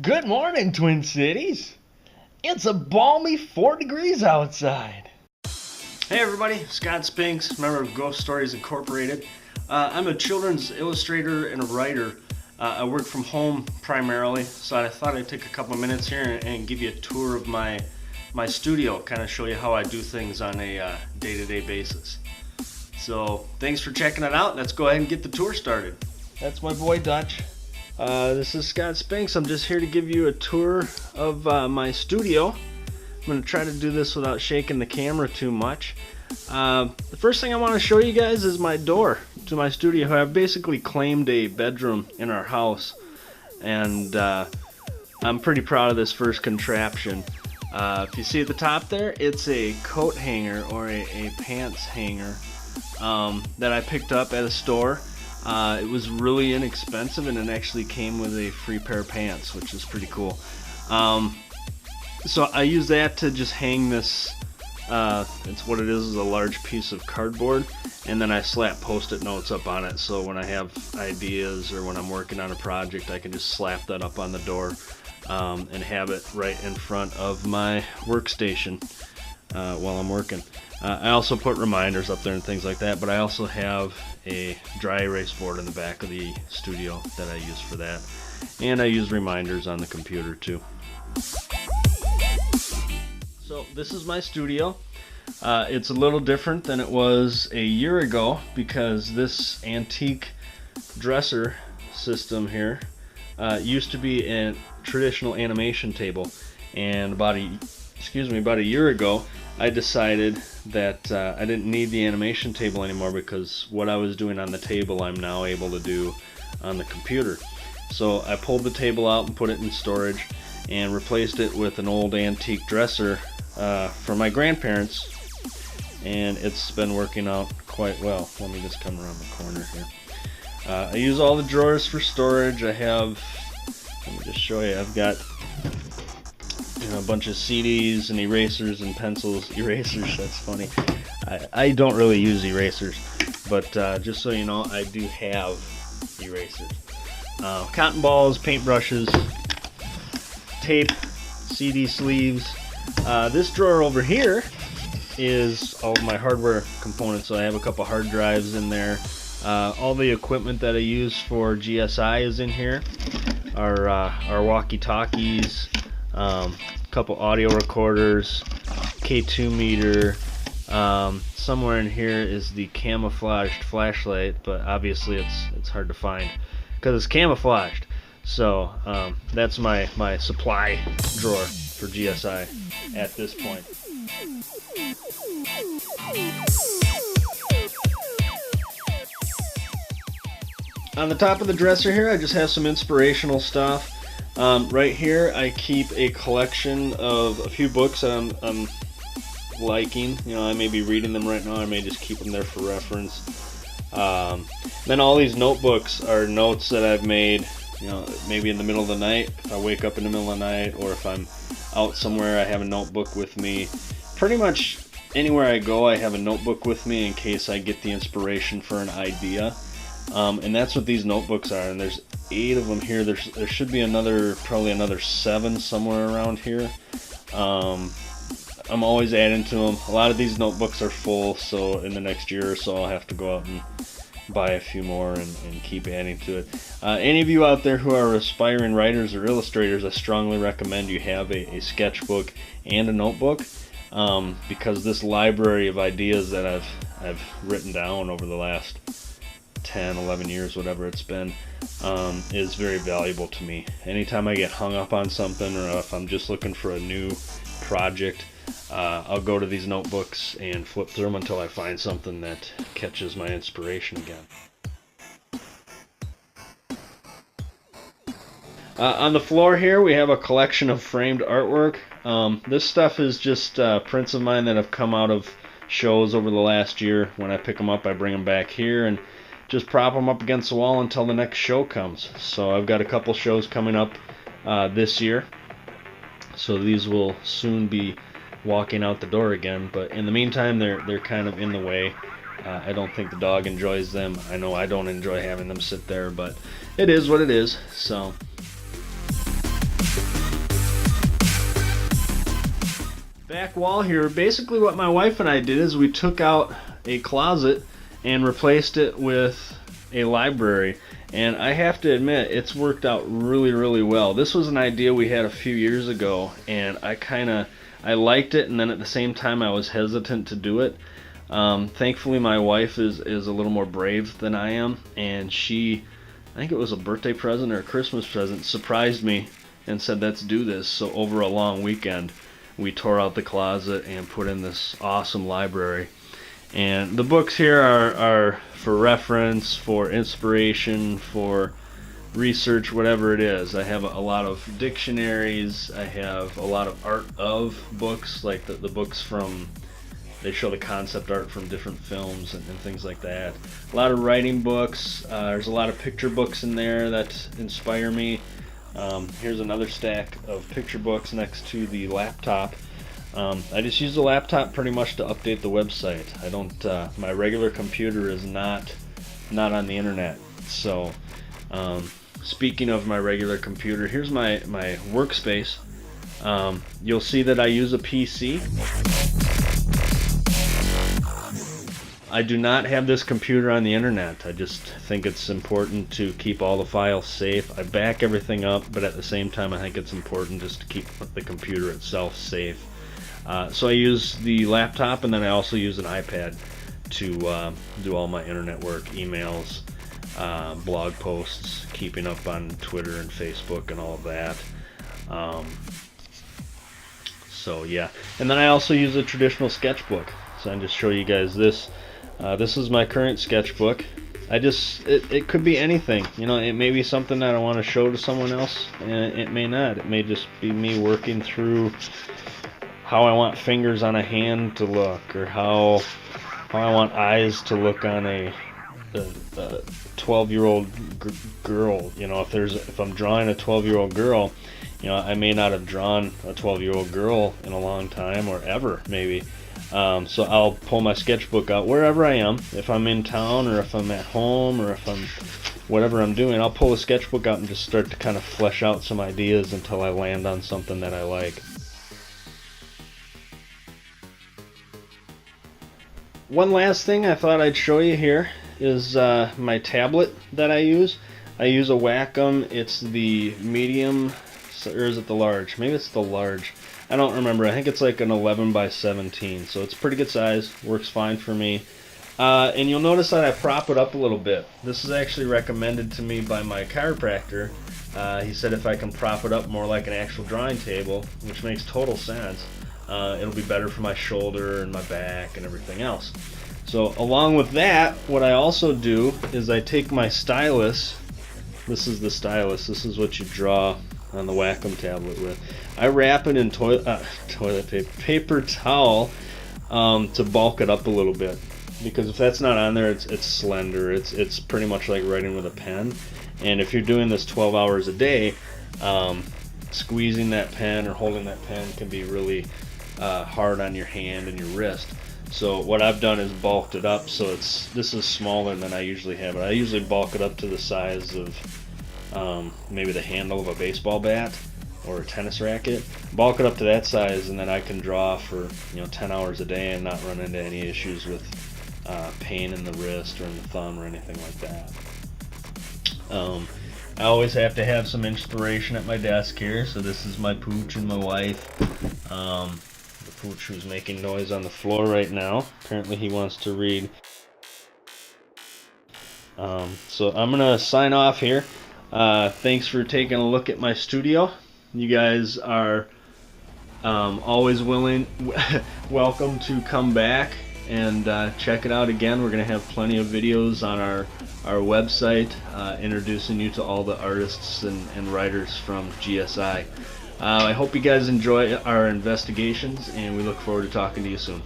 Good morning, Twin Cities. It's a balmy 4 degrees outside. Hey everybody, Scott Spinks, member of Ghost Stories Incorporated. I'm a children's illustrator and a writer. I work from home primarily, so I thought I'd take a couple of minutes here and give you a tour of my studio, kind of show you how I do things on a day-to-day basis. So thanks for checking it out. Let's go ahead and get the tour started. That's my boy Dutch. This is Scott Spinks. I'm just here to give you a tour of my studio. I'm going to try to do this without shaking the camera too much. The first thing I want to show you guys is my door to my studio. I've basically claimed a bedroom in our house, and I'm pretty proud of this first contraption. If you see at the top there, it's a coat hanger or a pants hanger that I picked up at a store. It was really inexpensive, and it actually came with a free pair of pants, which is pretty cool. So I use that to just hang this. It's what it is a large piece of cardboard, and then I slap post-it notes up on it, so when I have ideas or when I'm working on a project, I can just slap that up on the door and have it right in front of my workstation while I'm working. I also put reminders up there and things like that, but I also have a dry erase board in the back of the studio that I use for that, and I use reminders on the computer too. So this is my studio. It's a little different than it was a year ago because this antique dresser system here used to be a traditional animation table, and about a year ago I decided that I didn't need the animation table anymore because what I was doing on the table I'm now able to do on the computer. So I pulled the table out and put it in storage and replaced it with an old antique dresser from my grandparents, and it's been working out quite well. Let me just come around the corner here. I use all the drawers for storage. I have, let me just show you, I've got a bunch of CDs and erasers and pencils. Erasers, that's funny. I don't really use erasers, but just so you know, I do have erasers. Cotton balls, paintbrushes, tape, CD sleeves. This drawer over here is all of my hardware components, so I have a couple hard drives in there. All the equipment that I use for GSI is in here. Our walkie-talkies, couple audio recorders, K2 meter. Somewhere in here is the camouflaged flashlight, but obviously it's hard to find because it's camouflaged. So that's my supply drawer for GSI at this point. On the top of the dresser here, I just have some inspirational stuff. Right here, I keep a collection of a few books that I'm liking. I may be reading them right now. I may just keep them there for reference. Then all these notebooks are notes that I've made. Maybe in the middle of the night, if I wake up in the middle of the night, or if I'm out somewhere, I have a notebook with me. Pretty much anywhere I go, I have a notebook with me in case I get the inspiration for an idea. And that's what these notebooks are, and there's 8 of them here. There should be probably another 7 somewhere around here. I'm always adding to them. A lot of these notebooks are full, so in the next year or so I'll have to go out and buy a few more and keep adding to it. Any of you out there who are aspiring writers or illustrators, I strongly recommend you have a sketchbook and a notebook, because this library of ideas that I've written down over the last 10, 11 years, whatever it's been, is very valuable to me. Anytime I get hung up on something, or if I'm just looking for a new project, I'll go to these notebooks and flip through them until I find something that catches my inspiration again. On the floor here, we have a collection of framed artwork. This stuff is just prints of mine that have come out of shows over the last year. When I pick them up, I bring them back here and just prop them up against the wall until the next show comes. So I've got a couple shows coming up this year, so these will soon be walking out the door again, but in the meantime they're kind of in the way I don't think the dog enjoys them. I know I don't enjoy having them sit there, but it is what it is. So back wall here, basically what my wife and I did is we took out a closet and replaced it with a library, and I have to admit it's worked out really well. This was an idea we had a few years ago, and I liked it, and then at the same time I was hesitant to do it. Thankfully my wife is a little more brave than I am, and she, I think it was a birthday present or a Christmas present, surprised me and said, let's do this. So over a long weekend we tore out the closet and put in this awesome library. And the books here are for reference, for inspiration, for research, whatever it is. I have a lot of dictionaries. I have a lot of art of books, like the books from, they show the concept art from different films and things like that. A lot of writing books. There's a lot of picture books in there that inspire me. Here's another stack of picture books next to the laptop. I just use the laptop pretty much to update the website. I don't. My regular computer is not on the internet. So, speaking of my regular computer, here's my workspace. You'll see that I use a PC. I do not have this computer on the internet. I just think it's important to keep all the files safe. I back everything up, but at the same time I think it's important just to keep the computer itself safe. So I use the laptop, and then I also use an iPad to do all my internet work, emails, blog posts, keeping up on Twitter and Facebook and all of that. So yeah, and then I also use a traditional sketchbook. So I'll just show you guys this. This is my current sketchbook. It could be anything, you know. It may be something that I want to show to someone else, and it may not. It may just be me working through how I want fingers on a hand to look, or how I want eyes to look on a 12-year-old girl. You know, if I'm drawing a 12-year-old girl, you know, I may not have drawn a 12-year-old girl in a long time, or ever maybe. So I'll pull my sketchbook out wherever I am. If I'm in town, or if I'm at home, or if I'm whatever I'm doing, I'll pull the sketchbook out and just start to kind of flesh out some ideas until I land on something that I like. One last thing I thought I'd show you here is my tablet that I use. I use a Wacom. It's the medium, or is it the large? Maybe it's the large. I don't remember. I think it's like an 11 by 17, so it's pretty good size. Works fine for me. And you'll notice that I prop it up a little bit. This is actually recommended to me by my chiropractor. He said if I can prop it up more like an actual drawing table, which makes total sense, it'll be better for my shoulder and my back and everything else. So along with that, what I also do is I take my stylus. This is the stylus. This is what you draw on the Wacom tablet with. I wrap it in toilet paper towel to bulk it up a little bit, because if that's not on there, it's slender. It's pretty much like writing with a pen. And if you're doing this 12 hours a day, squeezing that pen or holding that pen can be really hard on your hand and your wrist. So what I've done is bulked it up, so this is smaller than I usually have it. I usually bulk it up to the size of maybe the handle of a baseball bat or a tennis racket. Bulk it up to that size, and then I can draw for 10 hours a day and not run into any issues with pain in the wrist or in the thumb or anything like that. I always have to have some inspiration at my desk here. So this is my pooch and my wife. The pooch who's making noise on the floor right now. Apparently he wants to read. So I'm gonna sign off here. Thanks for taking a look at my studio. You guys are always welcome to come back and check it out again. We're going to have plenty of videos on our website introducing you to all the artists and writers from GSI. I hope you guys enjoy our investigations, and we look forward to talking to you soon.